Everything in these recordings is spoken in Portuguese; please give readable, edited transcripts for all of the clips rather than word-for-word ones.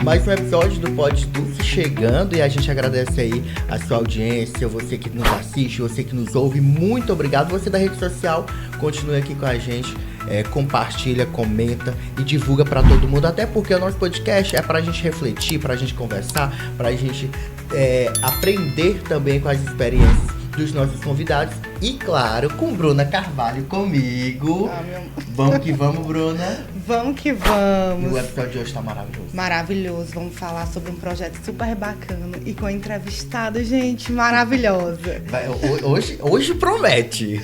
mais um episódio do Pod Dulce chegando e a gente agradece aí a sua audiência, você que nos assiste, você que nos ouve, muito obrigado. Você da rede social, continue aqui com a gente, compartilha, comenta e divulga pra todo mundo, até porque o nosso podcast é pra gente refletir, pra gente conversar, pra gente aprender também com as experiências dos nossos convidados e, claro, com Bruna Carvalho comigo. Vamos que vamos, Bruna. Vamos que vamos. E o episódio de hoje tá maravilhoso. Maravilhoso. Vamos falar sobre um projeto super bacana e com a entrevistada, gente, maravilhosa. Hoje promete.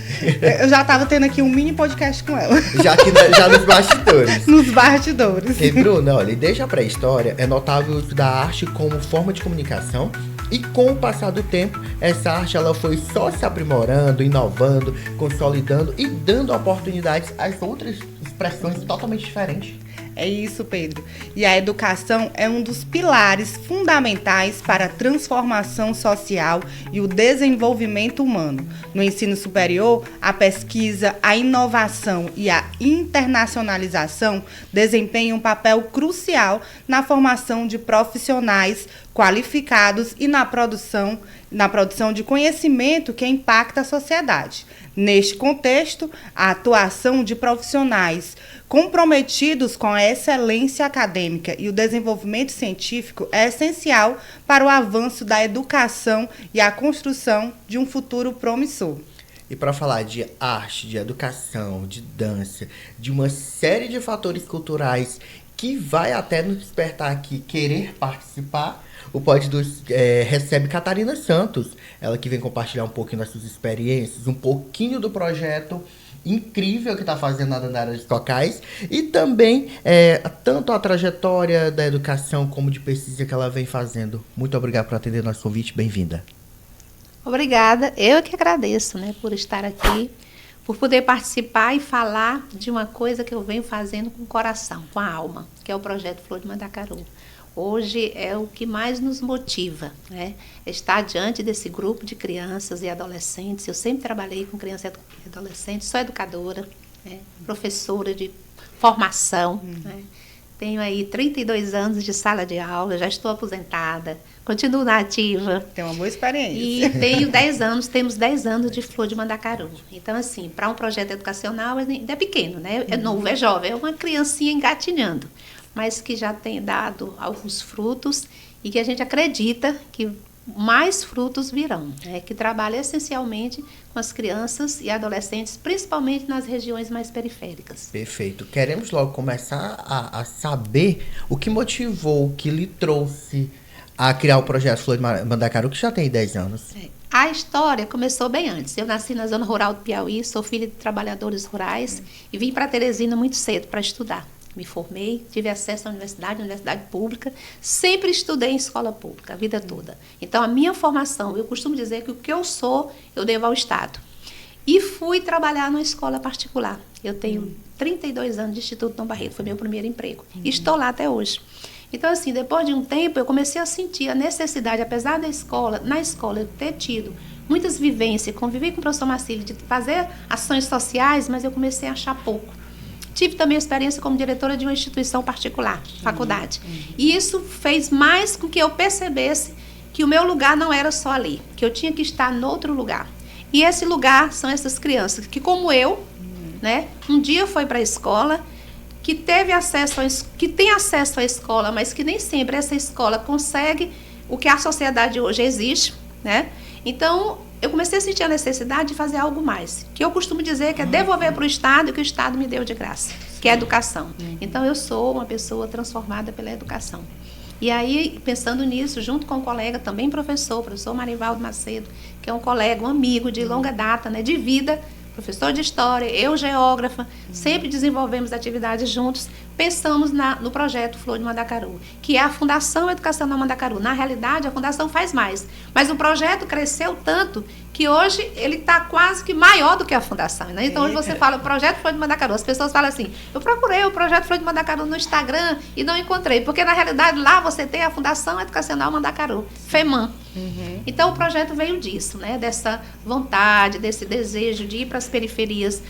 Eu já tava tendo aqui um mini podcast com ela. Já nos bastidores. Nos bastidores. E, Bruna, olha, desde a pré-história é notável o uso da arte como forma de comunicação. E com o passar do tempo, essa arte ela foi só se aprimorando, inovando, consolidando e dando oportunidades às outras expressões totalmente diferentes. É isso, Pedro. E a educação é um dos pilares fundamentais para a transformação social e o desenvolvimento humano. No ensino superior, a pesquisa, a inovação e a internacionalização desempenham um papel crucial na formação de profissionais qualificados e na produção de conhecimento que impacta a sociedade. Neste contexto, a atuação de profissionais comprometidos com a excelência acadêmica e o desenvolvimento científico é essencial para o avanço da educação e a construção de um futuro promissor. E para falar de arte, de educação, de dança, de uma série de fatores culturais que vai até nos despertar aqui querer participar, o Pod Dulce recebe Catarina Santos, ela que vem compartilhar um pouquinho das suas experiências, um pouquinho do projeto incrível que está fazendo na área de Stocais e também tanto a trajetória da educação como de pesquisa que ela vem fazendo. Muito obrigado por atender nosso convite, bem-vinda. Obrigada, eu que agradeço, por estar aqui, por poder participar e falar de uma coisa que eu venho fazendo com o coração, com a alma, que é o projeto Flor de Mandacaru. Hoje é o que mais nos motiva, estar diante desse grupo de crianças e adolescentes. Eu sempre trabalhei com crianças e adolescentes, sou educadora, professora de formação, Tenho aí 32 anos de sala de aula, já estou aposentada, continuo na ativa. Tem uma boa experiência. E temos 10 anos de Flor de Mandacaru. Então, assim, para um projeto educacional ainda é pequeno, É novo, é jovem, é uma criancinha engatinhando, mas que já tem dado alguns frutos e que a gente acredita que mais frutos virão, que trabalha essencialmente com as crianças e adolescentes, principalmente nas regiões mais periféricas. Perfeito. Queremos logo começar a saber o que motivou, o que lhe trouxe a criar o projeto Flor de Mandacaru, que já tem 10 anos. A história começou bem antes. Eu nasci na zona rural do Piauí, sou filha de trabalhadores rurais e vim para Teresina muito cedo para estudar. Me formei, tive acesso à universidade pública, sempre estudei em escola pública, a vida toda. Então, a minha formação, eu costumo dizer que o que eu sou, eu devo ao Estado. E fui trabalhar numa escola particular. Eu tenho 32 anos de Instituto Dom Barreto, foi meu primeiro emprego. E estou lá até hoje. Então, assim, depois de um tempo, eu comecei a sentir a necessidade, apesar na escola eu ter tido muitas vivências, convivi com o professor Marcílio, de fazer ações sociais, mas eu comecei a achar pouco. Tive também experiência como diretora de uma instituição particular, faculdade. E isso fez mais com que eu percebesse que o meu lugar não era só ali, que eu tinha que estar em outro lugar. E esse lugar são essas crianças que, como eu, um dia foi para a escola, que tem acesso à escola, mas que nem sempre essa escola consegue o que a sociedade hoje exige, Então, eu comecei a sentir a necessidade de fazer algo mais, que eu costumo dizer que é devolver para o Estado o que o Estado me deu de graça, que é a educação. Então, eu sou uma pessoa transformada pela educação. E aí, pensando nisso, junto com um colega, também professor Marivaldo Macedo, que é um colega, um amigo de longa data, de vida, professor de história, eu geógrafa, sempre desenvolvemos atividades juntos, pensamos no projeto Flor de Mandacaru, que é a Fundação Educacional Mandacaru. Na realidade, a Fundação faz mais, mas o projeto cresceu tanto que hoje ele está quase que maior do que a Fundação. Então, hoje você fala o projeto Flor de Mandacaru, as pessoas falam assim, eu procurei o projeto Flor de Mandacaru no Instagram e não encontrei, porque na realidade lá você tem a Fundação Educacional Mandacaru, FEMAN. Então, o projeto veio disso, dessa vontade, desse desejo de ir para as periferias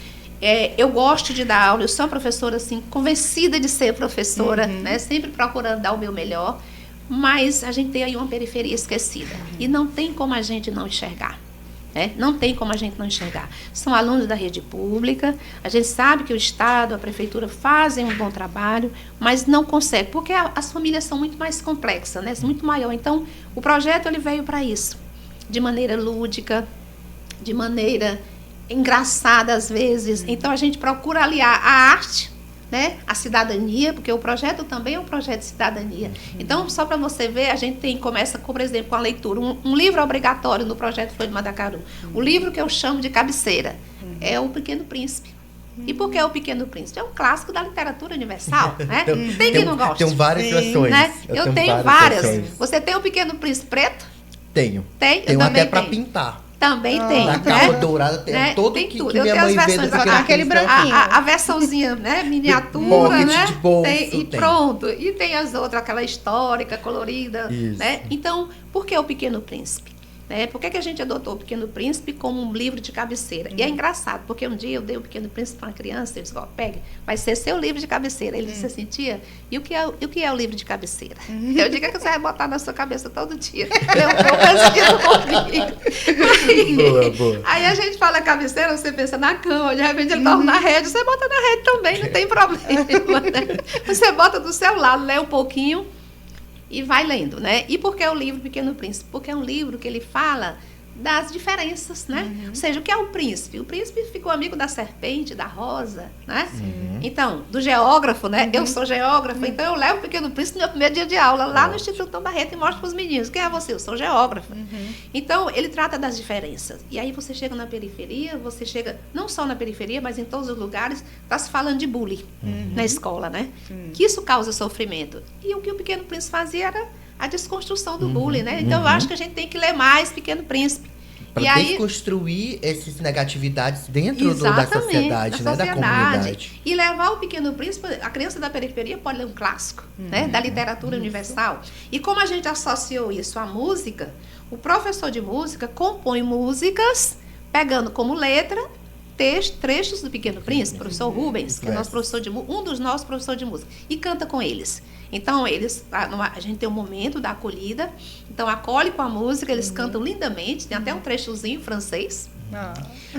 Eu gosto de dar aula, eu sou uma professora, assim, convencida de ser professora, né? Sempre procurando dar o meu melhor, mas a gente tem aí uma periferia esquecida. E não tem como a gente não enxergar. Não tem como a gente não enxergar. São alunos da rede pública, a gente sabe que o Estado, a Prefeitura fazem um bom trabalho, mas não consegue, porque as famílias são muito mais complexas, né? Muito maior. Então, o projeto ele veio para isso, de maneira lúdica, de maneira engraçada às vezes. Então, a gente procura aliar a arte, né, a cidadania, porque o projeto também é um projeto de cidadania. Então, só para você ver, a gente começa, por exemplo, com a leitura. Um livro obrigatório no projeto Flor de Mandacaru. O livro que eu chamo de cabeceira é O Pequeno Príncipe. E por que O Pequeno Príncipe? É um clássico da literatura universal, né? Tem quem não gosta. Tem várias versões. Né? Eu tenho várias. Você tem O Pequeno Príncipe preto? Tenho. Tem? Tenho até para pintar. Também tem. Na capa dourada tem, né? Todo tem que tudo. minha mãe vê do Pequeno aquele branquinho. A versãozinha, né? Miniatura, né? De bolso, e pronto. E tem as outras, aquela histórica, colorida, né? Então, por que O Pequeno Príncipe? Por que a gente adotou O Pequeno Príncipe como um livro de cabeceira? E é engraçado, porque um dia eu dei O Pequeno Príncipe para uma criança, eu disse, pegue, vai ser seu livro de cabeceira. Ele disse assim, tia, e o que é o livro de cabeceira? Eu digo que você vai botar na sua cabeça todo dia. Aí a gente fala cabeceira, você pensa na cama, de repente ele dorme na rede, você bota na rede também, não tem problema. Né? Você bota do seu lado, lê um pouquinho, e vai lendo, né? E por que o livro Pequeno Príncipe? Porque é um livro que ele fala das diferenças, né? Ou seja, o que é o príncipe? O príncipe ficou amigo da serpente, da rosa, né? Então, do geógrafo, né? Eu sou geógrafa, então eu levo o Pequeno Príncipe no meu primeiro dia de aula, lá no Instituto Tom Barreto, e mostro para os meninos. Quem é você? Eu sou geógrafa. Então, ele trata das diferenças. E aí você chega na periferia, você chega, não só na periferia, mas em todos os lugares, está se falando de bullying na escola, né? Que isso causa sofrimento. E o que o Pequeno Príncipe fazia era a desconstrução do bullying, né? Então, eu acho que a gente tem que ler mais Pequeno Príncipe. Para desconstruir essas negatividades dentro da sociedade, né? Da comunidade. E levar o Pequeno Príncipe, a criança da periferia pode ler um clássico, né? Da literatura universal. E como a gente associou isso à música, o professor de música compõe músicas, pegando como letra trechos do Pequeno Príncipe, professor Rubens, que é nosso professor um dos nossos professores de música, e canta com eles. Então, a gente tem um momento da acolhida, então acolhe com a música, eles cantam lindamente, tem até um trechozinho em francês.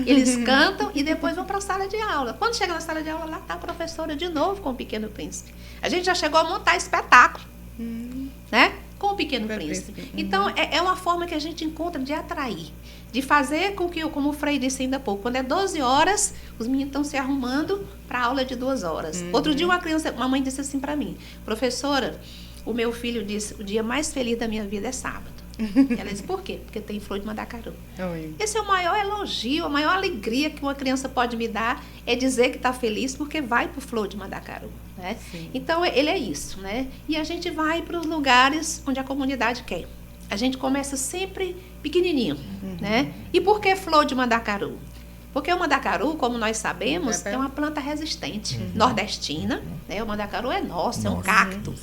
Eles cantam e depois vão para a sala de aula. Quando chega na sala de aula, lá está a professora de novo com o Pequeno Príncipe. A gente já chegou a montar espetáculo, né? Com o Pequeno Príncipe. Então, é uma forma que a gente encontra de atrair, de fazer com que, como o Frei disse ainda há pouco, quando é 12 horas, os meninos estão se arrumando para a aula de 2 horas. Outro dia uma mãe disse assim para mim, professora, o meu filho disse, o dia mais feliz da minha vida é sábado. Ela disse, por quê? Porque tem Flor de Mandacaru. Esse é o maior elogio, a maior alegria que uma criança pode me dar, é dizer que está feliz porque vai para o Flor de Mandacaru. Né? Então, ele é isso. Né? E a gente vai para os lugares onde a comunidade quer. A gente começa sempre pequenininho. Né? E por que Flor de Mandacaru? Porque o mandacaru, como nós sabemos, é uma planta resistente, nordestina. Né? O mandacaru é nosso, é um cacto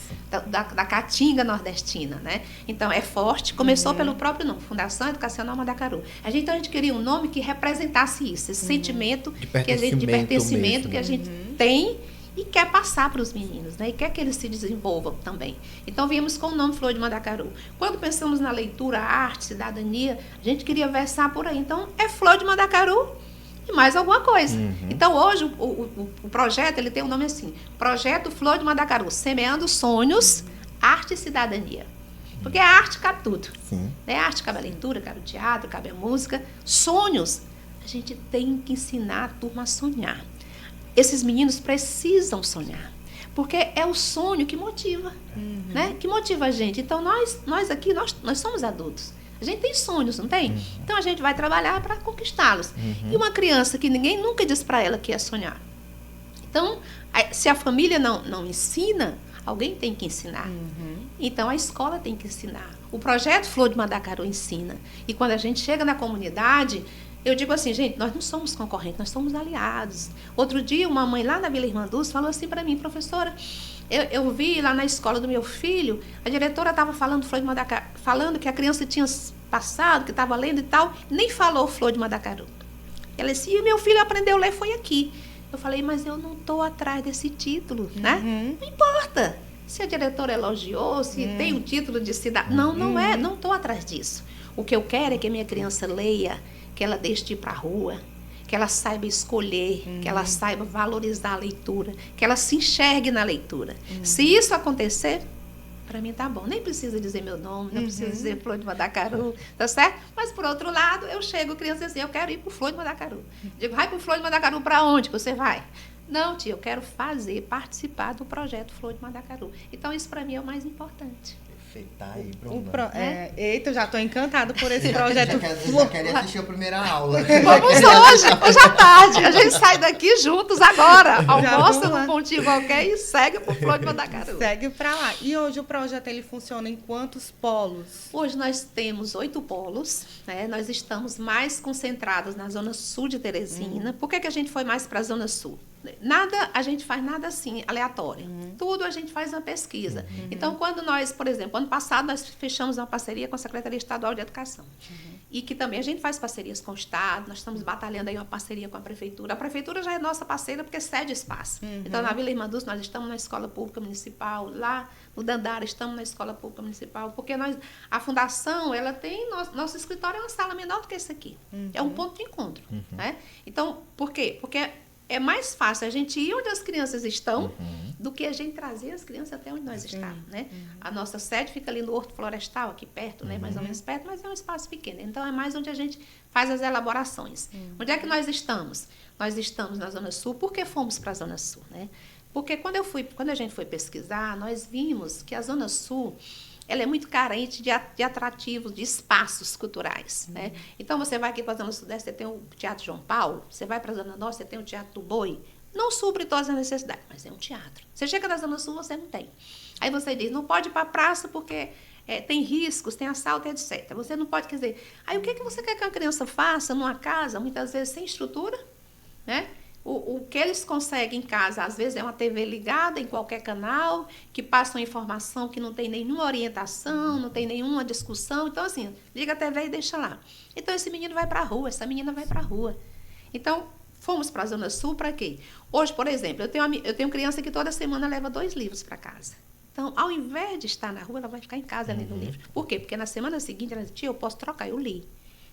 da caatinga nordestina. Né? Então, é forte. Começou pelo próprio nome, Fundação Educacional Mandacaru. Então, a gente queria um nome que representasse isso, esse sentimento de pertencimento que a gente tem e quer passar para os meninos, né? E quer que eles se desenvolvam também. Então, viemos com o nome Flor de Mandacaru. Quando pensamos na leitura, arte, cidadania, a gente queria versar por aí. Então, é Flor de Mandacaru e mais alguma coisa. Então, hoje, o projeto, ele tem um nome assim, Projeto Flor de Mandacaru, semeando sonhos, arte e cidadania. Porque a arte cabe tudo. Né? A arte cabe a leitura, cabe o teatro, cabe a música. Sonhos, a gente tem que ensinar a turma a sonhar. Esses meninos precisam sonhar, porque é o sonho que motiva, né? Que motiva a gente. Então, nós aqui, nós somos adultos. A gente tem sonhos, não tem? Então, a gente vai trabalhar para conquistá-los. E uma criança que ninguém nunca diz para ela que é sonhar. Então, se a família não ensina, alguém tem que ensinar. Então, a escola tem que ensinar. O projeto Flor de Mandacaru ensina. E quando a gente chega na comunidade, eu digo assim, gente, nós não somos concorrentes, nós somos aliados. Outro dia, uma mãe lá na Vila Irmanduz falou assim para mim, professora, eu vi lá na escola do meu filho, a diretora estava falando Flor de Mandacaru, falando que a criança tinha passado, que estava lendo e tal, nem falou Flor de Mandacaru. Ela disse, e meu filho aprendeu a ler foi aqui. Eu falei, mas eu não estou atrás desse título, né? Não importa se a diretora elogiou, se tem o título de cidadão. Não, não estou atrás disso. O que eu quero é que a minha criança leia, que ela deixe de ir para a rua, que ela saiba escolher, que ela saiba valorizar a leitura, que ela se enxergue na leitura. Se isso acontecer, para mim tá bom. Nem precisa dizer meu nome, não precisa dizer Flor de Mandacaru, tá certo? Mas, por outro lado, eu chego, criança assim, eu quero ir para o Flor de Mandacaru. Digo, vai para o Flor de Mandacaru, para onde que você vai? Não, tia, eu quero participar do projeto Flor de Mandacaru. Então, isso para mim é o mais importante. Tá aí, Bruna. Eita, eu já estou encantada por esse projeto. Já queria assistir a primeira aula. Vamos hoje à tarde. A gente sai daqui juntos agora. Almoça num pontinho qualquer e segue pro Flor de Mandacaru. Segue para lá. E hoje o projeto ele funciona em quantos polos? Hoje nós temos 8 polos. Né? Nós estamos mais concentrados na zona sul de Teresina. Por que a gente foi mais para a zona sul? A gente faz nada assim, aleatório. Tudo a gente faz uma pesquisa. Então, quando nós, por exemplo, ano passado nós fechamos uma parceria com a Secretaria Estadual de Educação. E que também a gente faz parcerias com o Estado, nós estamos batalhando aí uma parceria com a Prefeitura. A Prefeitura já é nossa parceira porque cede espaço. Então, na Vila Irmã Dulce, nós estamos na Escola Pública Municipal, lá no Dandara estamos na Escola Pública Municipal, porque a Fundação, ela tem, nosso escritório é uma sala menor do que esse aqui. É um ponto de encontro. Né? Então, por quê? Porque é mais fácil a gente ir onde as crianças estão do que a gente trazer as crianças até onde nós estamos, né? A nossa sede fica ali no Horto Florestal, aqui perto, né? Mais ou menos perto, mas é um espaço pequeno. Então, é mais onde a gente faz as elaborações. Onde é que nós estamos? Nós estamos na Zona Sul. Por que fomos para a Zona Sul, né? Porque quando a gente foi pesquisar, nós vimos que a Zona Sul ela é muito carente de atrativos, de espaços culturais. Né? Então, você vai aqui para a Zona Sudeste, você tem o Teatro João Paulo, você vai para a Zona Norte, você tem o Teatro do Boi. Não supre todas as necessidades, mas é um teatro. Você chega na Zona Sul, você não tem. Aí você diz, não pode ir para a praça porque tem riscos, tem assalto, etc. Você não pode, quer dizer... Aí o que você quer que a criança faça numa casa, muitas vezes sem estrutura, né? O que eles conseguem em casa, às vezes, é uma TV ligada em qualquer canal, que passa uma informação que não tem nenhuma orientação, não tem nenhuma discussão. Então, assim, liga a TV e deixa lá. Então, esse menino vai para a rua, essa menina vai para a rua. Então, fomos para a Zona Sul para quê? Hoje, por exemplo, eu tenho criança que toda semana leva 2 livros para casa. Então, ao invés de estar na rua, ela vai ficar em casa lendo o livro. Por quê? Porque na semana seguinte, ela diz, tia, eu posso trocar, eu li.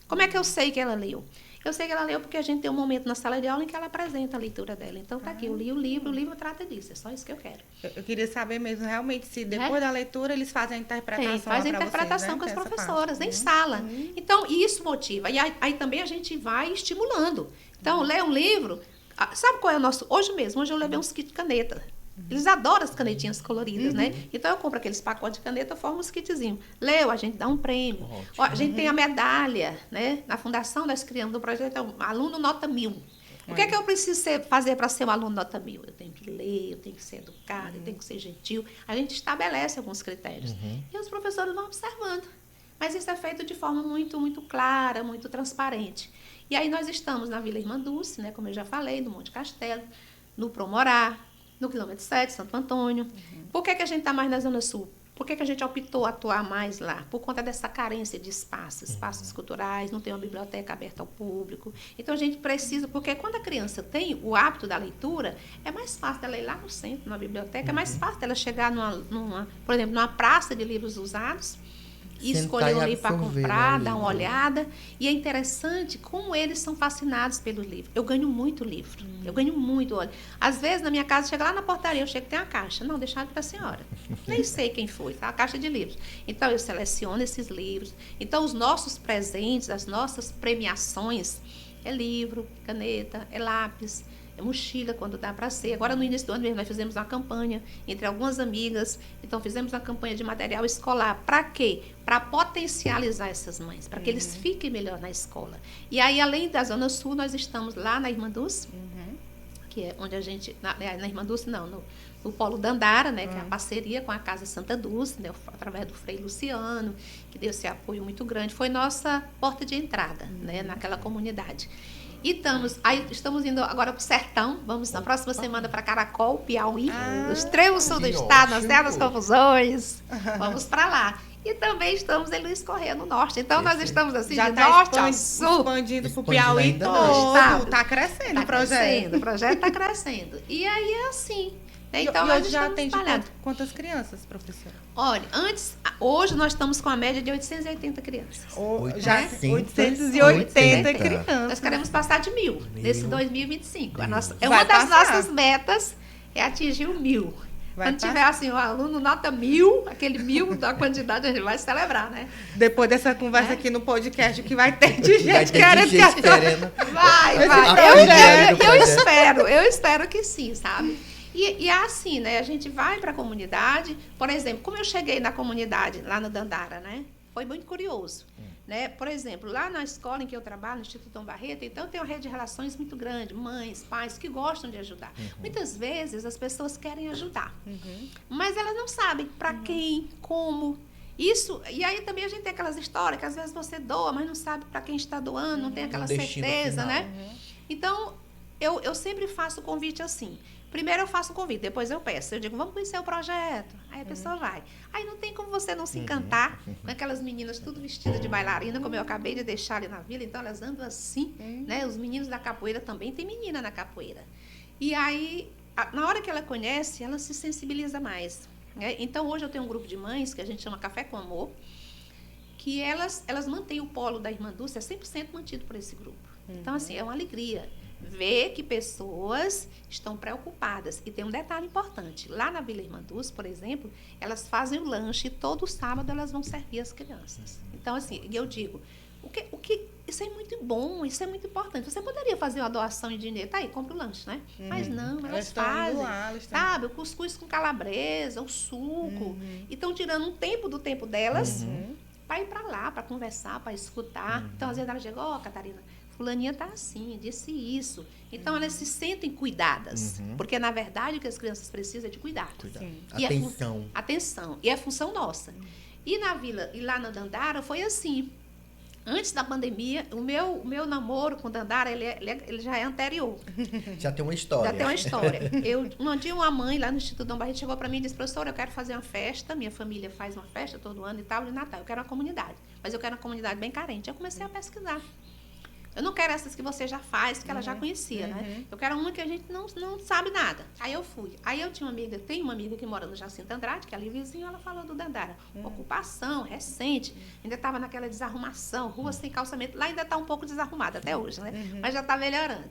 Como é que eu sei que ela leu? Eu sei que ela leu porque a gente tem um momento na sala de aula em que ela apresenta a leitura dela. Então, tá aqui, eu li o livro trata disso, é só isso que eu quero. Eu queria saber mesmo, realmente, se depois da leitura eles fazem a interpretação faz a interpretação vocês, com as professoras, em sala. Então, isso motiva. E aí também a gente vai estimulando. Então, lê um livro, sabe qual é o nosso... Hoje eu levei uns kits de caneta. Eles adoram as canetinhas coloridas, né? Então, eu compro aqueles pacotes de caneta, formo uns kitzinhos. Leu, a gente dá um prêmio. Ó, a gente tem a medalha, né? Na Fundação, nós criamos um projeto, aluno nota 1000. O que é que eu preciso fazer para ser um aluno nota 1000? Eu tenho que ler, eu tenho que ser educado, eu tenho que ser gentil. A gente estabelece alguns critérios. E os professores vão observando. Mas isso é feito de forma muito, muito clara, muito transparente. E aí nós estamos na Vila Irmã Dulce, né? Como eu já falei, no Monte Castelo, no Promorá, no quilômetro 7, Santo Antônio. Por que a gente está mais na Zona Sul? Por que a gente optou atuar mais lá? Por conta dessa carência de espaços culturais, não tem uma biblioteca aberta ao público. Então, a gente precisa, porque quando a criança tem o hábito da leitura, é mais fácil dela ir lá no centro, numa biblioteca, é mais fácil dela chegar, por exemplo, numa praça de livros usados, e escolher um livro para comprar, dar uma olhada. E é interessante como eles são fascinados pelo livro. Eu ganho muito livro. Eu ganho muito. Olha. Às vezes, na minha casa, chega lá na portaria, eu chego, tem uma caixa. Não, deixaram para a senhora. Nem sei quem foi, tá? A caixa de livros. Então, eu seleciono esses livros. Então, os nossos presentes, as nossas premiações, é livro, caneta, é lápis, é mochila, quando dá para ser. Agora, no início do ano mesmo, nós fizemos uma campanha entre algumas amigas. Então, fizemos uma campanha de material escolar. Para quê? Para potencializar essas mães, para que eles fiquem melhor na escola. E aí, além da Zona Sul, nós estamos lá na Irmã Dulce, que é onde a gente... Na Irmã Dulce, não, no Polo Dandara, né, que é a parceria com a Casa Santa Dulce, né, através do Frei Luciano, que deu esse apoio muito grande. Foi nossa porta de entrada, né, naquela comunidade. E estamos indo agora para o Sertão. Vamos na próxima semana para Caracol, Piauí, no extremo sul do estado, nas Terras das Confusões. Vamos para lá. E também estamos em Luiz Correia, no norte. Então, nós estamos assim, já de tá norte ao sul. Expandindo para o Piauí ainda todo. Está crescendo o projeto. O projeto está crescendo. E aí é assim. Né? Então, nós já estamos tem espalhados. quantas crianças, professora? Olha, hoje nós estamos com a média de 880 crianças. Já 880 crianças. Nós queremos passar de 1.000 nesse 2025. É Vai uma das passar. nossas metas é atingir o 1.000. Vai Quando tiver assim, o aluno nota 1.000, aquele 1.000 da quantidade, a gente vai celebrar, né? Depois dessa conversa aqui no podcast, que vai ter de gente Vai ter de querendo. gente querendo. Vai. Eu espero que sim, sabe? E é assim, né? A gente vai para a comunidade. Por exemplo, como eu cheguei na comunidade, lá no Dandara, né? Foi muito curioso. Né? Por exemplo, lá na escola em que eu trabalho, no Instituto Dom Barreto, então tem uma rede de relações muito grande, mães, pais que gostam de ajudar. Muitas vezes as pessoas querem ajudar, mas elas não sabem para quem, como. Isso, e aí também a gente tem aquelas histórias que às vezes você doa, mas não sabe para quem está doando, não tem aquela certeza, né? Então, eu sempre faço o convite assim. Primeiro eu faço um convite, depois eu peço. Eu digo, vamos conhecer o projeto. Aí a pessoa vai. Aí não tem como você não se encantar com aquelas meninas tudo vestidas de bailarina, como eu acabei de deixar ali na vila. Então elas andam assim, né? Os meninos da capoeira também, tem menina na capoeira. E aí, na hora que ela conhece, ela se sensibiliza mais. Né? Então hoje eu tenho um grupo de mães, que a gente chama Café com Amor, que elas mantêm o polo da Irmã Dulce, é 100% mantido por esse grupo. Então assim, é uma alegria ver que pessoas estão preocupadas. E tem um detalhe importante. Lá na Vila Irmã Dulce, por exemplo, elas fazem o lanche e todo sábado elas vão servir as crianças. Então, assim, eu digo, isso é muito bom, isso é muito importante. Você poderia fazer uma doação em dinheiro, tá aí, compra o lanche, né? Mas não, elas fazem, sabe? O cuscuz com calabresa, o suco. E estão tirando um tempo do tempo delas para ir para lá, para conversar, para escutar. Então, às vezes elas chegam, Catarina, fulaninha tá assim, disse isso. Então, elas se sentem cuidadas. Porque, na verdade, o que as crianças precisam é de cuidado. E atenção. Atenção. E é função nossa. E na vila, e lá na Dandara, foi assim. Antes da pandemia, o meu namoro com o Dandara, ele já é anterior. Já tem uma história. Já tem uma história. Um dia uma mãe lá no Instituto Dom Barreto chegou para mim e disse, professora, eu quero fazer uma festa, minha família faz uma festa todo ano e tal, de Natal. Eu quero uma comunidade, mas eu quero uma comunidade bem carente. Eu comecei a pesquisar. Eu não quero essas que você já faz, que ela já conhecia, né? Eu quero uma que a gente não sabe nada. Aí eu fui. Aí eu tenho uma amiga que mora no Jacinto Andrade, que é ali vizinho, ela falou do Dandara. Ocupação, recente, ainda estava naquela desarrumação, rua sem calçamento. Lá ainda está um pouco desarrumada até hoje, né? Mas já está melhorando.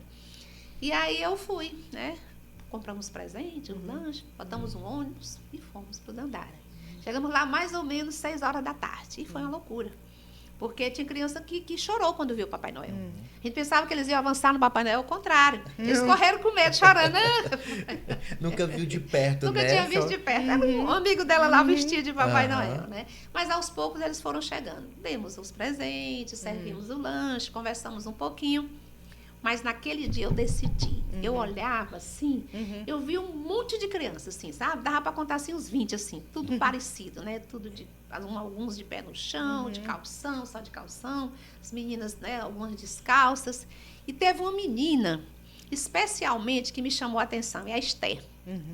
E aí eu fui, né? Compramos presente, um lanche, botamos um ônibus e fomos para o Dandara. Chegamos lá mais ou menos 6 horas da tarde. E foi uma loucura. Porque tinha criança que chorou quando viu o Papai Noel. A gente pensava que eles iam avançar no Papai Noel, ao contrário. Eles correram com medo, chorando. Nunca viu de perto, Nunca tinha visto de perto. Era um amigo dela lá vestido de Papai Noel, né? Mas aos poucos eles foram chegando. Demos os presentes, servimos o lanche, conversamos um pouquinho. Mas naquele dia eu decidi. Eu olhava assim, eu vi um monte de crianças, assim, sabe? Dava para contar assim uns 20, assim, tudo parecido, né? Tudo alguns de pé no chão, de calção, só de calção. As meninas, né? Algumas descalças. E teve uma menina, especialmente, que me chamou a atenção, é a Esther.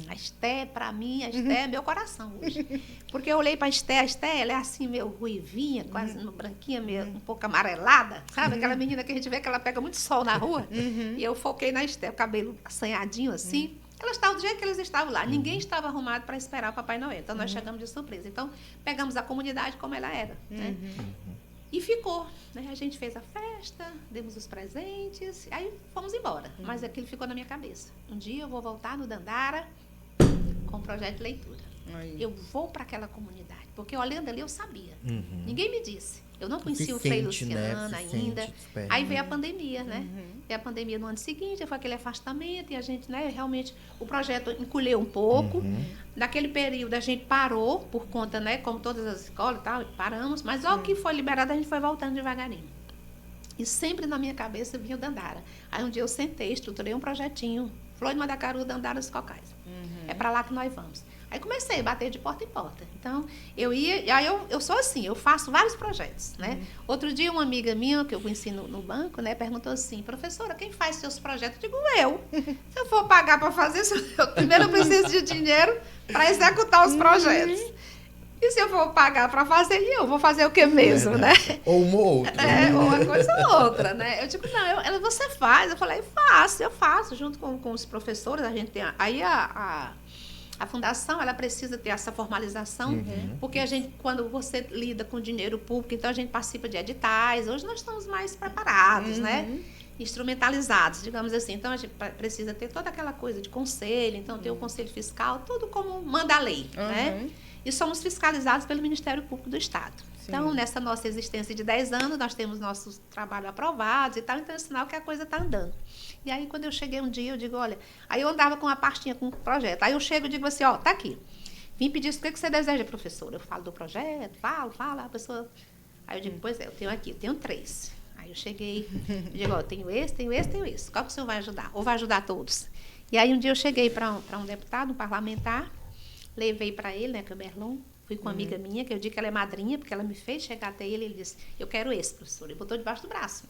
A Esther, para mim, a Esther é meu coração hoje. Porque eu olhei para a Esther, ela é assim, meio ruivinha, quase branquinha, meio um pouco amarelada, sabe? Aquela menina que a gente vê que ela pega muito sol na rua. E eu foquei na Esther, o cabelo assanhadinho assim. Elas estavam do jeito que eles estavam lá. Ninguém estava arrumado para esperar o Papai Noel. Então, nós chegamos de surpresa. Então, pegamos a comunidade como ela era, né? E ficou, né? A gente fez a festa, demos os presentes, aí fomos embora. Mas aquilo ficou na minha cabeça. Um dia eu vou voltar no Dandara com um projeto de leitura. Eu vou para aquela comunidade, porque olhando ali eu sabia. Ninguém me disse. Eu não conhecia o Frei Luciano, né? ainda. Aí veio a pandemia, né? Veio a pandemia no ano seguinte, foi aquele afastamento e a gente, né, realmente, o projeto encolheu um pouco. Naquele período a gente parou por conta, né, como todas as escolas e tal, paramos, mas logo que foi liberado a gente foi voltando devagarinho. E sempre na minha cabeça vinha o Dandara. Aí um dia eu sentei, estruturei um projetinho, Flor de Mandacaru, Dandara dos Cocais. É para lá que nós vamos. Aí comecei a bater de porta em porta. Então, eu ia... Aí eu sou assim, eu faço vários projetos, né? Outro dia, uma amiga minha, que eu conheci no banco, né? Perguntou assim, professora, quem faz seus projetos? Eu digo, eu. Se eu for pagar para fazer isso, primeiro eu preciso de dinheiro para executar os projetos. E se eu for pagar para fazer, eu vou fazer o que mesmo, né? Ou uma ou outra. Ou uma coisa ou outra, né? Eu digo, não, você faz. Eu falei, eu faço, junto com os professores, a gente tem... Aí a fundação, ela precisa ter essa formalização, porque a gente, quando você lida com dinheiro público, então a gente participa de editais. Hoje nós estamos mais preparados, né? Instrumentalizados, digamos assim. Então a gente precisa ter toda aquela coisa de conselho, então tem o conselho fiscal, tudo como manda a lei, né? E somos fiscalizados pelo Ministério Público do Estado. Sim. Então, nessa nossa existência de 10 anos, nós temos nossos trabalhos aprovados e tal, então é sinal que a coisa está andando. E aí, quando eu cheguei um dia, eu digo, olha... Aí eu andava com uma pastinha com um projeto. Aí eu chego e digo assim, ó, tá aqui. Vim pedir isso, o que você deseja, professora? Eu falo do projeto, falo, a pessoa... Aí eu digo, pois é, eu tenho aqui, eu tenho 3. Aí eu cheguei, eu digo, ó, tenho esse. Qual que o senhor vai ajudar? Ou vai ajudar todos? E aí um dia eu cheguei para um deputado, um parlamentar, levei para ele, né, que é o Merlon, fui com uma amiga minha, que eu digo que ela é madrinha, porque ela me fez chegar até ele, ele disse, eu quero esse, professor. Ele botou debaixo do braço.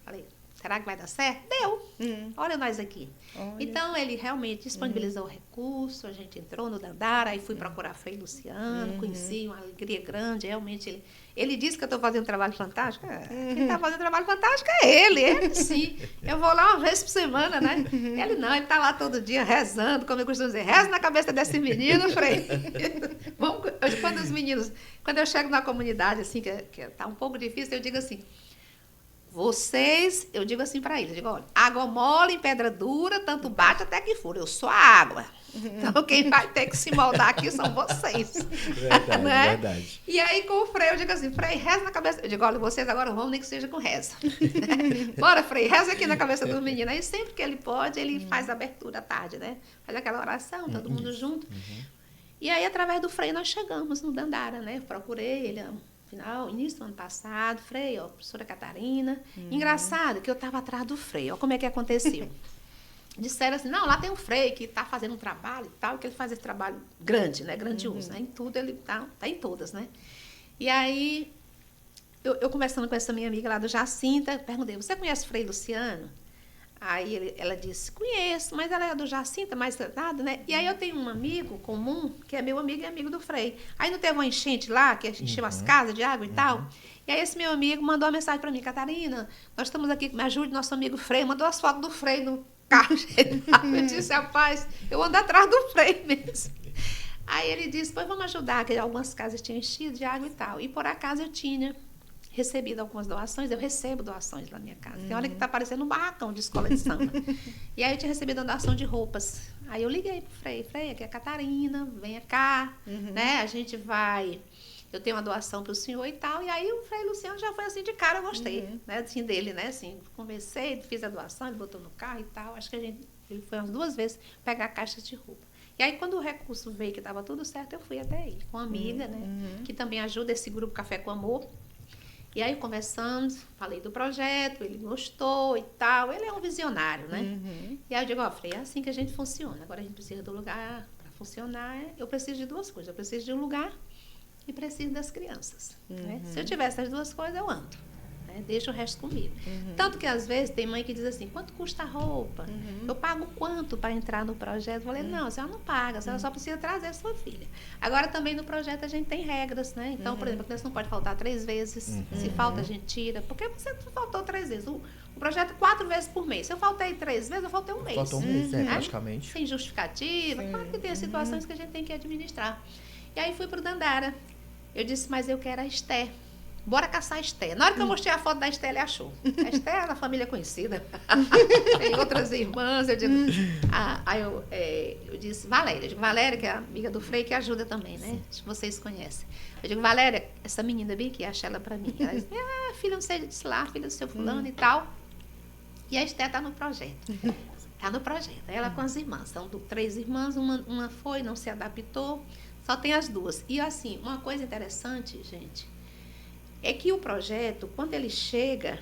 Falei, será que vai dar certo? Deu. Olha nós aqui. Olha. Então, ele realmente disponibilizou o recurso, a gente entrou no Dandara, aí fui procurar Frei Luciano, conheci, uma alegria grande, realmente ele disse que eu estou fazendo um trabalho fantástico. Quem está fazendo trabalho fantástico é ele sim. Eu vou lá uma vez por semana, né? Ele não, ele está lá todo dia rezando, como eu costumo dizer, reza na cabeça desse menino, Frei. Quando eu chego na comunidade, assim, que está um pouco difícil, eu digo assim, eu digo assim para eles, eu digo, olha, água mole em pedra dura, tanto bate até que fura, eu sou a água. Então, quem vai ter que se moldar aqui são vocês. Verdade, né? verdade. E aí, com o Frei, eu digo assim, Frei, reza na cabeça. Eu digo, olha, vocês agora vão, nem que seja com reza. Bora, Frei, reza aqui na cabeça do menino. Aí, sempre que ele pode, ele faz a abertura à tarde, né? Faz aquela oração, todo mundo junto. E aí, através do Frei, nós chegamos no Dandara, né? Eu procurei ele... início do ano passado, Frei, ó, professora Catarina. Engraçado que eu estava atrás do Frei. Ó, como é que aconteceu? Disseram assim, não, lá tem um Frei que está fazendo um trabalho e tal, que ele faz esse trabalho grande, né? Grandioso, né? Em tudo ele tá em todas, né? E aí, eu conversando com essa minha amiga lá do Jacinta, perguntei, você conhece o Frei Luciano? Aí ela disse, conheço, mas ela é do Jacinta, mais nada, né? E aí eu tenho um amigo comum, que é meu amigo e amigo do Frei. Aí não teve uma enchente lá, que encheu as casas de água e tal? E aí esse meu amigo mandou uma mensagem para mim, Catarina, nós estamos aqui, me ajude, nosso amigo Frei, mandou as fotos do Frei no carro. Eu disse, rapaz, eu ando atrás do Frei mesmo. Aí ele disse, pois vamos ajudar, que algumas casas tinham enchido de água e tal. E por acaso eu tinha recebido algumas doações, eu recebo doações lá na minha casa. Tem hora que está parecendo um barracão de escola de samba. E aí eu tinha recebido uma doação de roupas. Aí eu liguei pro Frei, aqui é a Catarina, venha cá, né? A gente vai... Eu tenho uma doação para o senhor e tal. E aí o Frei Luciano já foi assim de cara, eu gostei, né? Assim, dele, né? Assim, conversei, fiz a doação, ele botou no carro e tal. Acho que ele foi umas 2 vezes pegar caixas de roupa. E aí, quando o recurso veio que estava tudo certo, eu fui até ele, com uma amiga, né? Que também ajuda esse grupo Café com Amor. E aí, conversando, falei do projeto, ele gostou e tal. Ele é um visionário, né? E aí eu digo, ó, Frei, é assim que a gente funciona. Agora a gente precisa do lugar para funcionar. Eu preciso de 2 coisas. Eu preciso de um lugar e preciso das crianças. Né? Se eu tiver essas 2 coisas, eu ando. Né? Deixa o resto comigo. Tanto que, às vezes, tem mãe que diz assim, quanto custa a roupa? Eu pago quanto para entrar no projeto? Eu falei, não, a senhora não paga, a senhora só precisa trazer a sua filha. Agora, também no projeto, a gente tem regras, né? Então, por exemplo, a criança não pode faltar 3 vezes. Se falta, a gente tira. Porque você faltou 3 vezes. O projeto 4 vezes por mês. Se eu faltei 3 vezes, eu faltei um mês. Faltou um mês, praticamente. Sem justificativa. Claro que tem as situações que a gente tem que administrar. E aí, fui para o Dandara. Eu disse, mas eu quero a Esté. Bora caçar a Esté. Na hora que eu mostrei a foto da Esté, ele achou. A Esté é uma família conhecida. Tem outras irmãs. Eu digo, aí eu disse, Valéria. Eu digo, Valéria, que é amiga do Frei, que ajuda também, né? Acho que vocês conhecem. Eu digo, Valéria, essa menina bem aqui, acha ela pra mim. Ela disse, filha, não sei, eu disse lá, filha do seu fulano e tal. E a Esté tá no projeto. Tá no projeto. Ela com as irmãs. São 3 irmãs, uma foi, não se adaptou. Só tem as 2. E, assim, uma coisa interessante, gente, é que o projeto, quando ele chega,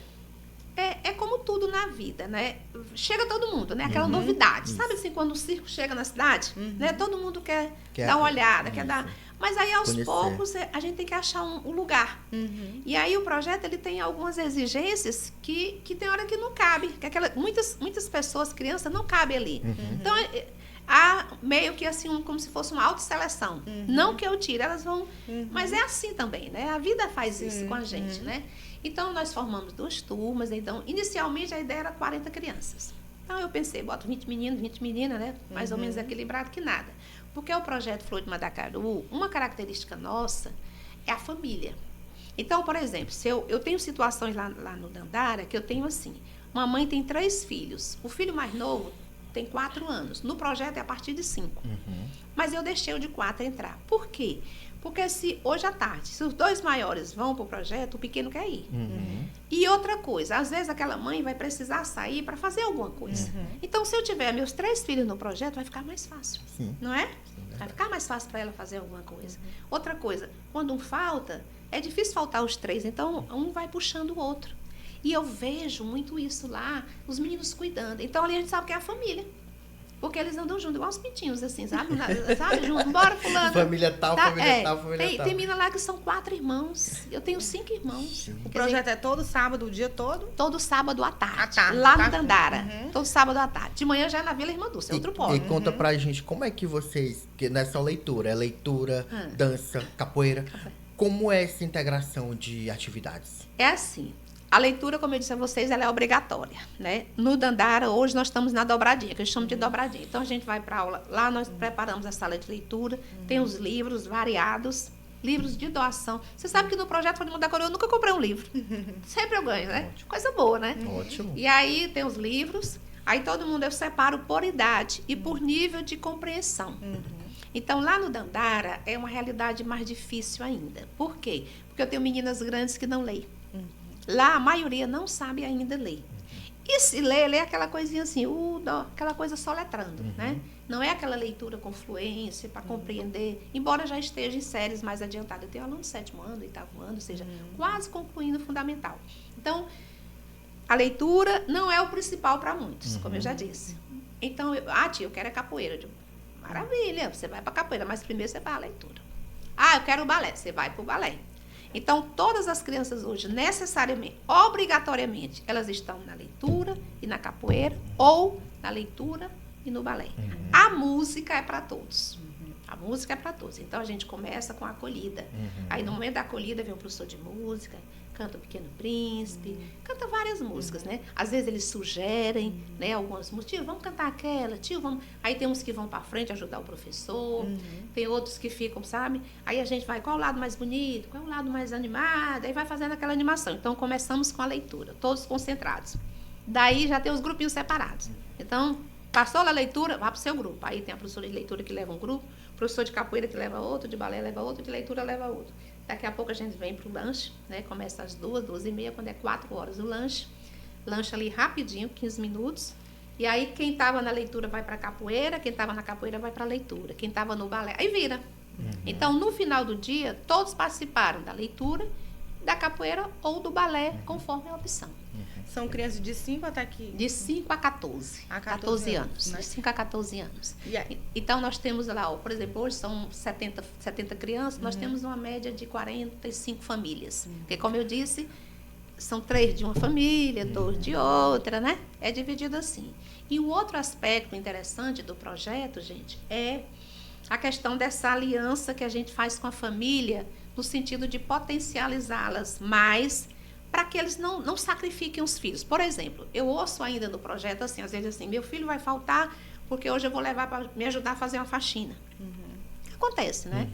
é como tudo na vida, né? Chega todo mundo, né? Aquela novidade. Sabe assim, quando o circo chega na cidade, né? Todo mundo quer dar uma olhada, quer dar... Mas aí, aos Conhecer. poucos, a gente tem que achar um lugar. E aí, o projeto, ele tem algumas exigências que tem hora que não cabe. Que muitas pessoas, crianças, não cabem ali. Então, há meio que assim, como se fosse uma autosseleção. Não que eu tire, elas vão... Mas é assim também, né? A vida faz isso com a gente, né? Então, nós formamos 2 turmas. Então, inicialmente, a ideia era 40 crianças. Então, eu pensei, boto 20 meninas, né? Mais ou menos equilibrado que nada. Porque o projeto Flor de Mandacaru, uma característica nossa é a família. Então, por exemplo, se eu tenho situações lá no Dandara que eu tenho assim, uma mãe tem 3 filhos. O filho mais novo tem 4 anos. No projeto é a partir de 5. Mas eu deixei o de 4 entrar. Por quê? Porque se hoje à tarde, se os 2 maiores vão para o projeto, o pequeno quer ir. E outra coisa, às vezes aquela mãe vai precisar sair para fazer alguma coisa. Então, se eu tiver meus 3 filhos no projeto, vai ficar mais fácil. Não é? Vai ficar mais fácil para ela fazer alguma coisa. Outra coisa, quando um falta, é difícil faltar os 3, então um vai puxando o outro. E eu vejo muito isso lá, os meninos cuidando. Então, ali a gente sabe que é a família. Porque eles andam juntos, igual os pintinhos, assim, sabe? Sabe? Junto, bora, fulano. Família tal, Tá? família tal, família tal. Tem menina lá que são 4 irmãos. Eu tenho 5 irmãos. O projeto é todo sábado, o dia todo? Todo sábado à tarde. À tarde, lá tá? no Dandara. Todo sábado à tarde. De manhã já é na Vila Irmã Dulce, é outro polo. E conta pra gente, como é que vocês, que não é só leitura, é leitura, dança, capoeira, como é essa integração de atividades? É assim, a leitura, como eu disse a vocês, ela é obrigatória, né? No Dandara, hoje nós estamos na dobradinha, que eu chamo de dobradinha. Então, a gente vai para aula, lá nós preparamos a sala de leitura, tem os livros variados, livros de doação. Você sabe que no projeto Flor de Mandacaru eu nunca comprei um livro. Sempre eu ganho, né? Ótimo. Coisa boa, né? Ótimo. E aí tem os livros, aí todo mundo eu separo por idade e por nível de compreensão. Então, lá no Dandara é uma realidade mais difícil ainda. Por quê? Porque eu tenho meninas grandes que não leem. Lá, a maioria não sabe ainda ler. E se lê aquela coisinha assim, aquela coisa só letrando, né? Não é aquela leitura com fluência para compreender, embora já esteja em séries mais adiantadas. Eu tenho aluno do 7º ano, 8º ano, ou seja, quase concluindo o fundamental. Então, a leitura não é o principal para muitos, como eu já disse. Então, tia, eu quero capoeira. Eu digo, maravilha, você vai para capoeira, mas primeiro você vai à leitura. Eu quero o balé, você vai para o balé. Então, todas as crianças hoje, necessariamente, obrigatoriamente, elas estão na leitura e na capoeira, ou na leitura e no balé. A música é para todos. A música é para todos. Então, a gente começa com a acolhida. Aí, no momento da acolhida, vem o professor de música, canta o Pequeno Príncipe, canta várias músicas, né? Às vezes eles sugerem, né, algumas músicas. Tio, vamos cantar aquela, tio, vamos... Aí tem uns que vão para frente ajudar o professor, tem outros que ficam, sabe? Aí a gente vai, qual é o lado mais bonito, qual é o lado mais animado, aí vai fazendo aquela animação. Então, começamos com a leitura, todos concentrados. Daí já tem os grupinhos separados. Então, passou a leitura, vai para o seu grupo. Aí tem a professora de leitura que leva um grupo, o professor de capoeira que leva outro, de balé leva outro, de leitura leva outro. Daqui a pouco a gente vem para o lanche, né? Começa às 2h30, quando é 4 horas o lanche. Lanche ali rapidinho, 15 minutos. E aí quem estava na leitura vai para a capoeira, quem estava na capoeira vai para a leitura, quem estava no balé, aí vira. Então, no final do dia, todos participaram da leitura, da capoeira ou do balé, conforme a opção. São crianças de 5 até aqui? De 5 a 14. A 14 anos. né? De 5 a 14 anos. E aí? Então, nós temos lá, por exemplo, hoje são 70 crianças, nós temos uma média de 45 famílias. Porque, como eu disse, são 3 de uma família, 2 de outra, né? É dividido assim. E um outro aspecto interessante do projeto, gente, é a questão dessa aliança que a gente faz com a família, no sentido de potencializá-las mais, para que eles não sacrifiquem os filhos. Por exemplo, eu ouço ainda no projeto, assim, às vezes assim, meu filho vai faltar porque hoje eu vou levar para me ajudar a fazer uma faxina. Acontece, né?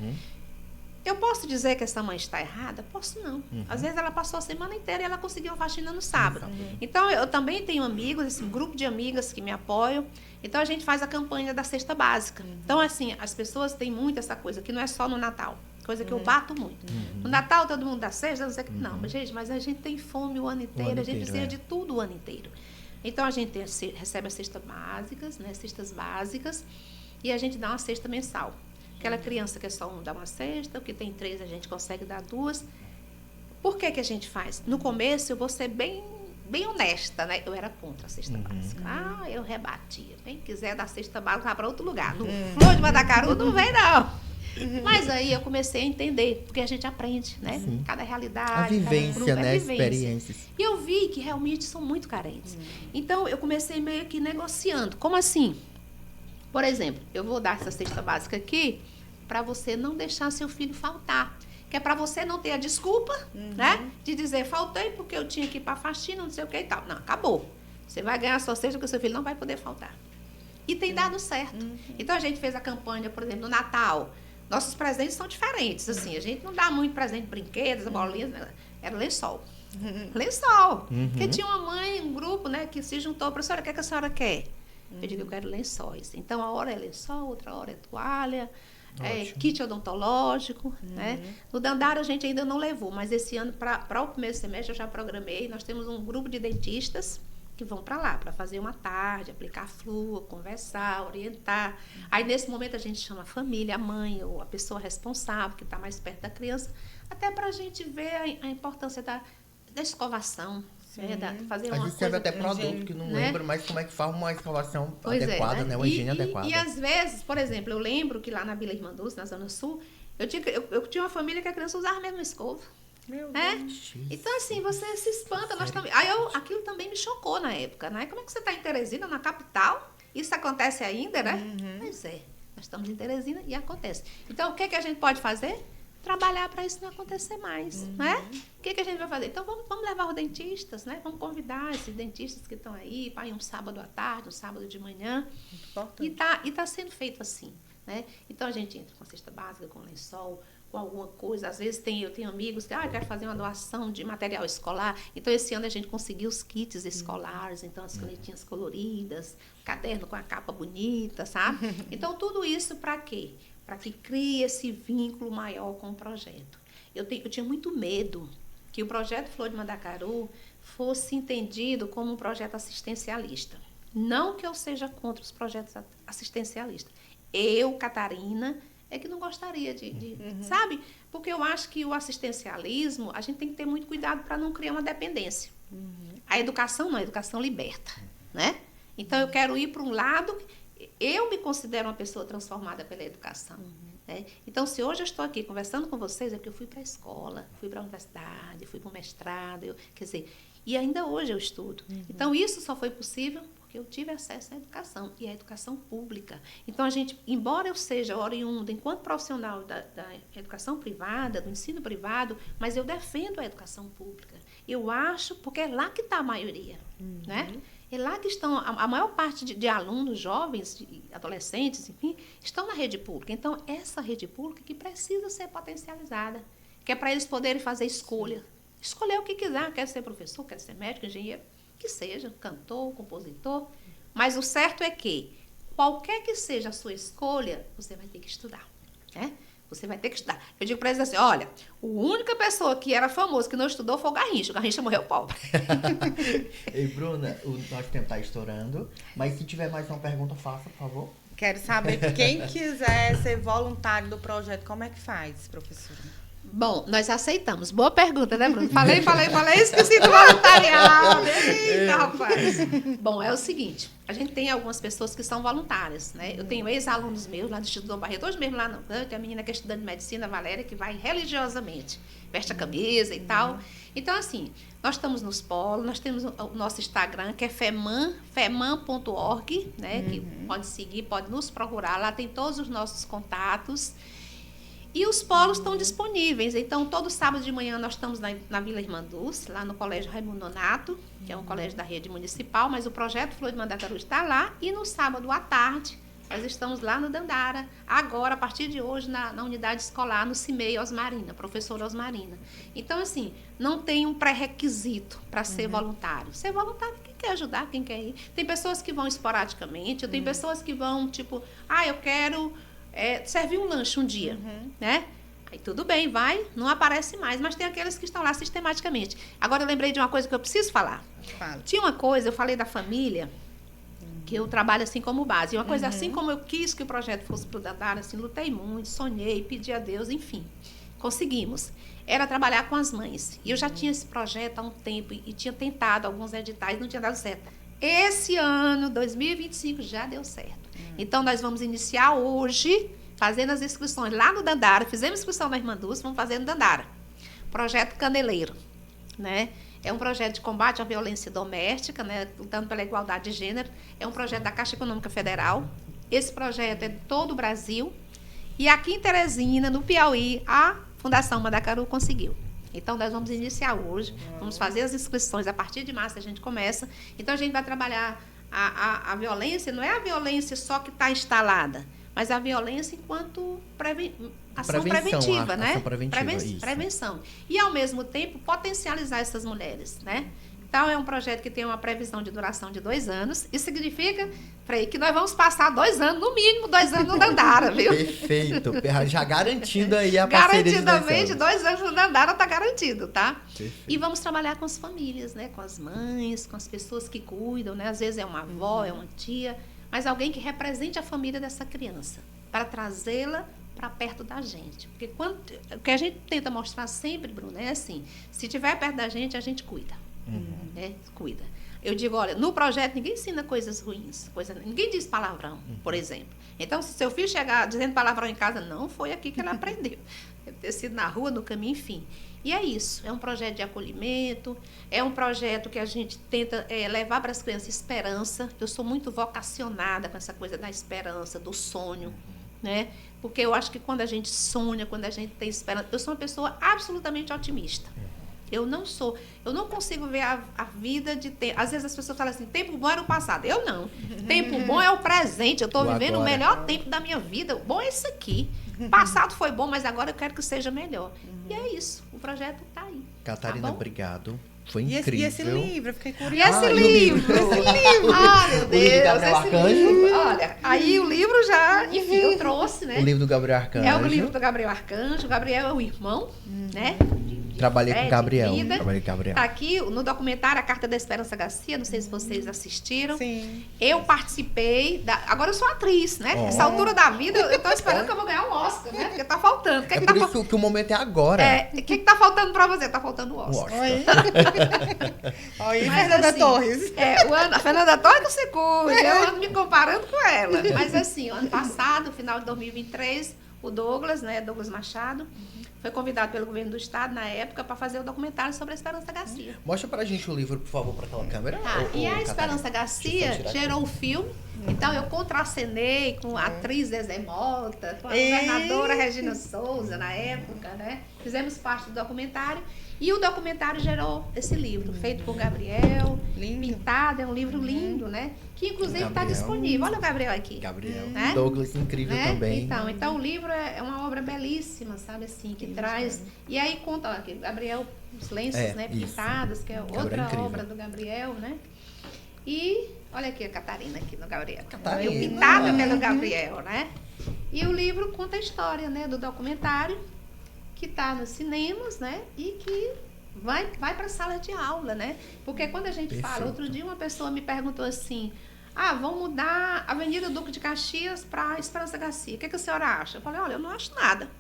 Eu posso dizer que essa mãe está errada? Posso não. Às vezes ela passou a semana inteira e ela conseguiu uma faxina no sábado. Então, eu também tenho amigos, esse grupo de amigas que me apoiam. Então, a gente faz a campanha da cesta básica. Então, assim, as pessoas têm muito essa coisa, que não é só no Natal. Coisa que eu bato muito. No Natal, todo mundo dá cesta, não sei o que. Não, mas, gente, mas a gente tem fome o ano inteiro, a gente precisa de tudo o ano inteiro. Então, a gente recebe as cestas básicas, né? Cestas básicas, e a gente dá uma cesta mensal. Aquela criança que é só um dá uma cesta, o que tem 3 a gente consegue dar 2. Por que a gente faz? No começo eu vou ser bem bem honesta, né? Eu era contra a cesta básica. Eu rebatia. Quem quiser dar cesta básica, vai para outro lugar. No Flor de Mandacaru não vem, não. Mas aí eu comecei a entender, porque a gente aprende, né? Sim. Cada realidade, A vivência, cada grupo, né? vivência. Experiências. E eu vi que realmente são muito carentes. Então, eu comecei meio que negociando. Como assim? Por exemplo, eu vou dar essa cesta básica aqui para você não deixar seu filho faltar. Que é para você não ter a desculpa, né? De dizer, faltei porque eu tinha que ir para a faxina, não sei o que e tal. Não, acabou. Você vai ganhar a sua cesta porque o seu filho não vai poder faltar. E tem dado certo. Então, a gente fez a campanha, por exemplo, no Natal. Nossos presentes são diferentes, assim. A gente não dá muito presente, brinquedos, bolinhas. Era lençol. Lençol. Porque tinha uma mãe, um grupo, né, que se juntou. Professora, o que a senhora quer? Eu digo, eu quero lençóis. Então, a hora é lençol, outra hora é toalha, kit odontológico, né? No Dandara, a gente ainda não levou, mas esse ano, para o primeiro semestre, eu já programei. Nós temos um grupo de dentistas que vão para lá, para fazer uma tarde, aplicar flúor, conversar, orientar. Aí, nesse momento, a gente chama a família, a mãe ou a pessoa responsável, que está mais perto da criança, até para a gente ver a importância da escovação. Fazer A uma gente serve coisa, até produto, que não né? lembro mais como é que faz uma escovação Pois adequada, né? Uma higiene adequada. E às vezes, por exemplo, eu lembro que lá na Vila Irmã Dulce, na Zona Sul, eu tinha uma família que a criança usava a mesma escova. Meu Deus. Então, assim, você se espanta. Nós também. Aquilo também me chocou na época, né? Como é que você está em Teresina, na capital? Isso acontece ainda, né? Pois é. Nós estamos em Teresina e acontece. Então, o que a gente pode fazer? Trabalhar para isso não acontecer mais, né? O que a gente vai fazer? Então, vamos levar os dentistas, né? Vamos convidar esses dentistas que estão aí para ir um sábado à tarde, um sábado de manhã. Muito importante. E tá sendo feito assim, né? Então, a gente entra com cesta básica, com lençol, com alguma coisa. Às vezes eu tenho amigos que quero fazer uma doação de material escolar. Então, esse ano a gente conseguiu os kits escolares, então as canetinhas coloridas, caderno com a capa bonita, sabe? Então, tudo isso para quê? Para que crie esse vínculo maior com o projeto. Eu tinha muito medo que o projeto Flor de Mandacaru fosse entendido como um projeto assistencialista. Não que eu seja contra os projetos assistencialistas. Eu, Catarina, é que não gostaria sabe? Porque eu acho que o assistencialismo, a gente tem que ter muito cuidado para não criar uma dependência. A educação não, a educação liberta, né? Então, eu quero ir para um lado. Eu me considero uma pessoa transformada pela educação. Né? Então, se hoje eu estou aqui conversando com vocês, é porque eu fui para a escola, fui para a universidade, fui para o mestrado, quer dizer, e ainda hoje eu estudo. Então, isso só foi possível porque eu tive acesso à educação, e à educação pública. Então, a gente, embora eu seja oriunda, enquanto profissional da educação privada, do ensino privado, mas eu defendo a educação pública. Eu acho, porque é lá que está a maioria, né? É lá que estão, a maior parte de alunos, jovens, de adolescentes, enfim, estão na rede pública. Então, essa rede pública que precisa ser potencializada, que é para eles poderem fazer escolha. Escolher o que quiser, quer ser professor, quer ser médico, engenheiro, que seja, cantor, compositor. Mas o certo é que, qualquer que seja a sua escolha, você vai ter que estudar, né? Você vai ter que estudar. Eu digo para eles assim, olha, a única pessoa que era famosa que não estudou foi o Garrincha. O Garrincha morreu pobre. Ei, Bruna, o nosso tempo está estourando, mas se tiver mais uma pergunta, faça, por favor. Quero saber, quem quiser ser voluntário do projeto, como é que faz, professora? Bom, nós aceitamos. Boa pergunta, né, Bruno? Falei, esqueci do voluntariado. Eita, rapaz. Bom, é o seguinte, a gente tem algumas pessoas que são voluntárias, né? Eu tenho ex-alunos meus lá do Instituto Dom Barreto, hoje mesmo lá no canto, tem a menina que é estudante de medicina, a Valéria, que vai religiosamente, veste a camisa e tal. Então, assim, nós estamos nos polos, nós temos o nosso Instagram, que é feman.org, né? Que pode seguir, pode nos procurar, lá tem todos os nossos contatos. E os polos estão disponíveis. Então, todo sábado de manhã nós estamos na Vila Irmã Dulce, lá no Colégio Raimundo Nonato, que é um colégio da rede municipal, mas o projeto Flor de Mandacaru está lá. E no sábado à tarde, nós estamos lá no Dandara, agora, a partir de hoje, na unidade escolar, no CIMEI Osmarina, professora Osmarina. Então, assim, não tem um pré-requisito para ser voluntário. Ser voluntário, quem quer ajudar, quem quer ir. Tem pessoas que vão esporadicamente, tem pessoas que vão, tipo, eu quero... servir um lanche um dia, né? Aí tudo bem, vai, não aparece mais, mas tem aqueles que estão lá sistematicamente. Agora eu lembrei de uma coisa que eu preciso falar. Fala. Tinha uma coisa, eu falei da família, que eu trabalho assim como base. E uma coisa assim como eu quis que o projeto fosse para o Dandara, assim, lutei muito, sonhei, pedi a Deus, enfim. conseguimos. Era trabalhar com as mães. E eu já tinha esse projeto há um tempo e tinha tentado alguns editais, não tinha dado certo. Esse ano, 2025, já deu certo. Então, nós vamos iniciar hoje, fazendo as inscrições lá no Dandara. Fizemos inscrição na Irmã Dulce, vamos fazer no Dandara. Projeto Caneleiro, né? É um projeto de combate à violência doméstica, né? Lutando pela igualdade de gênero. É um projeto da Caixa Econômica Federal. Esse projeto é de todo o Brasil. E aqui em Teresina, no Piauí, a Fundação Mandacaru conseguiu. Então, nós vamos iniciar hoje, vamos fazer as inscrições, a partir de março a gente começa. Então, a gente vai trabalhar a violência, não é a violência só que está instalada, mas a violência enquanto ação preventiva, né? Ação preventiva, prevenção. E, ao mesmo tempo, potencializar essas mulheres, né? Então, é um projeto que tem uma previsão de duração de 2 anos. Isso significa, Frei, que nós vamos passar 2 anos, no mínimo 2 anos no Dandara, viu? Perfeito. Já garantindo aí a parceria de 2 anos. Garantidamente, 2 anos no Dandara está garantido, tá? Perfeito. E vamos trabalhar com as famílias, né? Com as mães, com as pessoas que cuidam, né? Às vezes é uma avó, é uma tia, mas alguém que represente a família dessa criança, para trazê-la para perto da gente. Porque o que a gente tenta mostrar sempre, Bruno, é assim, se estiver perto da gente, a gente cuida. Né? Cuida. Eu digo, olha, no projeto ninguém ensina coisas ruins, ninguém diz palavrão, por exemplo. Então, se seu filho chegar dizendo palavrão em casa, não foi aqui que ele aprendeu. Deve ter sido na rua, no caminho, enfim. E é isso, é um projeto de acolhimento, é um projeto que a gente tenta levar para as crianças esperança. Eu sou muito vocacionada com essa coisa da esperança, do sonho, né? Porque eu acho que quando a gente sonha, quando a gente tem esperança, eu sou uma pessoa absolutamente otimista. Eu não consigo ver a vida de tempo. Às vezes as pessoas falam assim, tempo bom era o passado. Eu não. Tempo bom é o presente. Eu estou vivendo o melhor tempo da minha vida. O bom é isso aqui. Passado foi bom, mas agora eu quero que seja melhor. E é isso. O projeto está aí. Catarina, tá obrigado. Foi incrível. E esse livro? Eu fiquei E curiosa. esse livro? Ah, meu Deus. O livro do Gabriel Arcanjo. Olha, aí o livro já, enfim, eu trouxe, né? O livro do Gabriel Arcanjo. É o livro do Gabriel Arcanjo. O Gabriel é o irmão, né? Trabalhei com o Gabriel. Tá aqui no documentário A Carta da Esperança Garcia, não sei se vocês assistiram. Sim. Eu participei, agora eu sou atriz, né? Nessa altura da vida, eu tô esperando que eu vou ganhar um Oscar, né? Porque tá faltando. É por isso que o momento é agora. O que tá faltando pra você? Tá faltando o Oscar. Olha aí, Fernanda Torres. A Fernanda Torres não se cuida, eu ando me comparando com ela. Mas assim, o ano passado, final de 2023, o Douglas, né? Douglas Machado, foi convidado pelo governo do estado, na época, para fazer o documentário sobre a Esperança Garcia. Mostra pra gente o livro, por favor, para aquela câmera. E a Esperança Garcia gerou um filme. Então, eu contracenei com a atriz Zezé Mota, com a governadora Regina Souza, na época, né? Fizemos parte do documentário. E o documentário gerou esse livro, feito por Gabriel, pintado, é um livro lindo, né? Que inclusive está disponível. Olha o Gabriel aqui. Gabriel. Né? Douglas, incrível também. Então o livro é uma obra belíssima, sabe assim, que traz... E aí conta, ó, aqui, Gabriel, os lenços, né, pintados, que é outra obra do Gabriel, né? E olha aqui a Catarina aqui no Gabriel. Catarina. Pintada pelo Gabriel, né? E o livro conta a história, né, do documentário, que está nos cinemas, né? E que vai para a sala de aula, né? Porque quando a gente fala, outro dia uma pessoa me perguntou assim, vão mudar a Avenida Duque de Caxias para Esperança Garcia. O que a senhora acha? Eu falei, olha, eu não acho nada.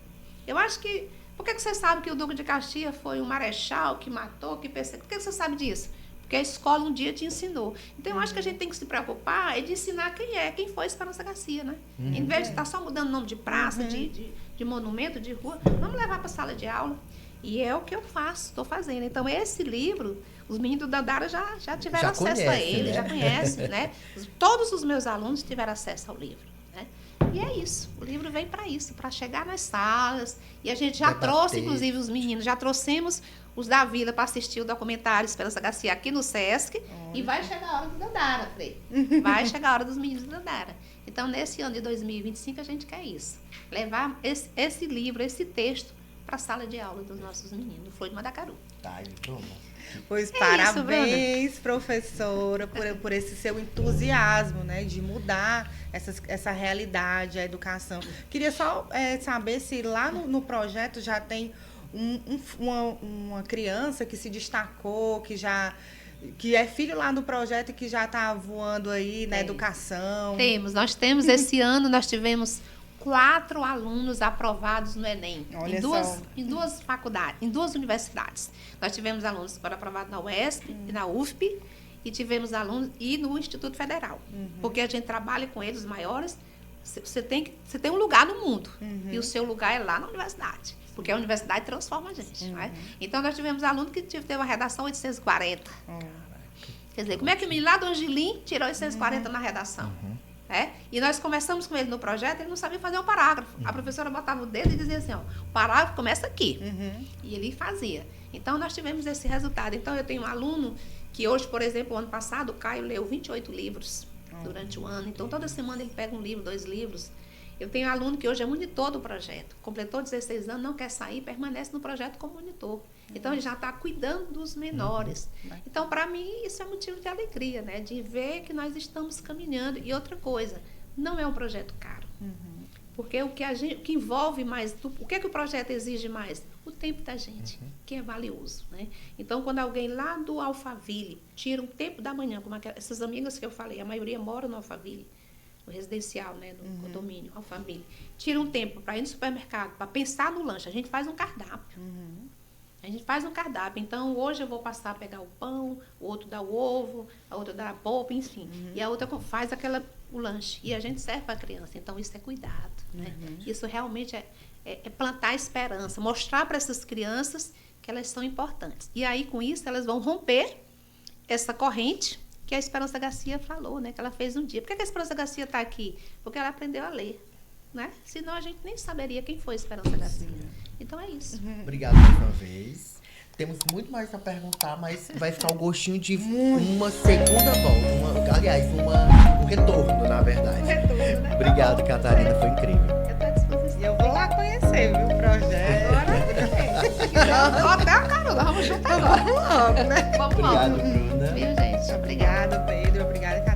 Eu acho que... Por que você sabe que o Duque de Caxias foi um marechal que matou, que perseguiu? Por que você sabe disso? Porque a escola um dia te ensinou. Então, eu acho que a gente tem que se preocupar de ensinar quem foi Esperança Garcia, né? Em vez de estar só mudando nome de praça, de monumento, de rua, vamos levar para a sala de aula. E é o que eu faço, estou fazendo. Então, esse livro, os meninos do Dandara já tiveram acesso a ele, já conhecem, né? Todos os meus alunos tiveram acesso ao livro, né? E é isso, o livro vem para isso, para chegar nas salas. E a gente já trouxe, inclusive, os meninos, já trouxemos os da Vila para assistir o documentário Esperança Garcia aqui no Sesc. E vai chegar a hora do Dandara, Frei. Vai chegar a hora dos meninos do Dandara. Então, nesse ano de 2025, a gente quer isso. Levar esse livro, esse texto, para a sala de aula dos nossos meninos, do Flor de Mandacaru. Tá, então... Pois parabéns, professora, por esse seu entusiasmo, né, de mudar essa realidade, a educação. Queria só saber se lá no projeto já tem uma criança que se destacou, que é filho lá do projeto e que já está voando aí na educação. Nós temos esse ano, nós tivemos 4 alunos aprovados no Enem. Olha Em duas faculdades, em 2 universidades. Nós tivemos alunos que foram aprovados na UESP e na UFP, e tivemos alunos e no Instituto Federal. Porque a gente trabalha com eles maiores. Você tem um lugar no mundo. E o seu lugar é lá na universidade. Porque a universidade transforma a gente. Né? Então, nós tivemos aluno que teve uma redação 840. Quer dizer, como é que o menino lá do Angelim tirou 840 na redação? E nós começamos com ele no projeto, ele não sabia fazer um parágrafo. A professora botava o dedo e dizia assim, ó, o parágrafo começa aqui. E ele fazia. Então, nós tivemos esse resultado. Então, eu tenho um aluno que hoje, por exemplo, o ano passado, o Caio leu 28 livros durante o ano. Então, toda semana ele pega um livro, 2 livros. Eu tenho um aluno que hoje é monitor do projeto. Completou 16 anos, não quer sair, permanece no projeto como monitor. Então, ele já está cuidando dos menores. Então, para mim, isso é motivo de alegria, né? De ver que nós estamos caminhando. E outra coisa, não é um projeto caro. Porque o que envolve mais, o que o projeto exige mais? O tempo da gente, que é valioso, né? Então, quando alguém lá do Alphaville tira um tempo da manhã, como essas amigas que eu falei, a maioria mora no Alphaville, no residencial, né, no condomínio Alphaville, tira um tempo para ir no supermercado, para pensar no lanche, a gente faz um cardápio. A gente faz um cardápio. Então, hoje eu vou passar a pegar o pão, o outro dá o ovo, a outra dá a polpa, enfim. E a outra faz o lanche. E a gente serve para a criança. Então, isso é cuidado. Né? Isso realmente é plantar esperança. Mostrar para essas crianças que elas são importantes. E aí, com isso, elas vão romper essa corrente que a Esperança Garcia falou, né? Que ela fez um dia. Por que a Esperança Garcia está aqui? Porque ela aprendeu a ler. Né? Senão a gente nem saberia quem foi Esperança Garcia. Então é isso. Obrigado mais uma vez. Temos muito mais a perguntar, mas vai ficar o gostinho de uma segunda volta. Um retorno, na verdade. Né? Obrigado, Catarina. Foi incrível. Eu estou à disposição. E eu vou lá conhecer, viu, o projeto. Agora, até a Carola, vamos juntar agora. Vamos logo, né? Vamos Obrigado, logo. Bruna. Viu, gente? Obrigada, Pedro. Obrigada,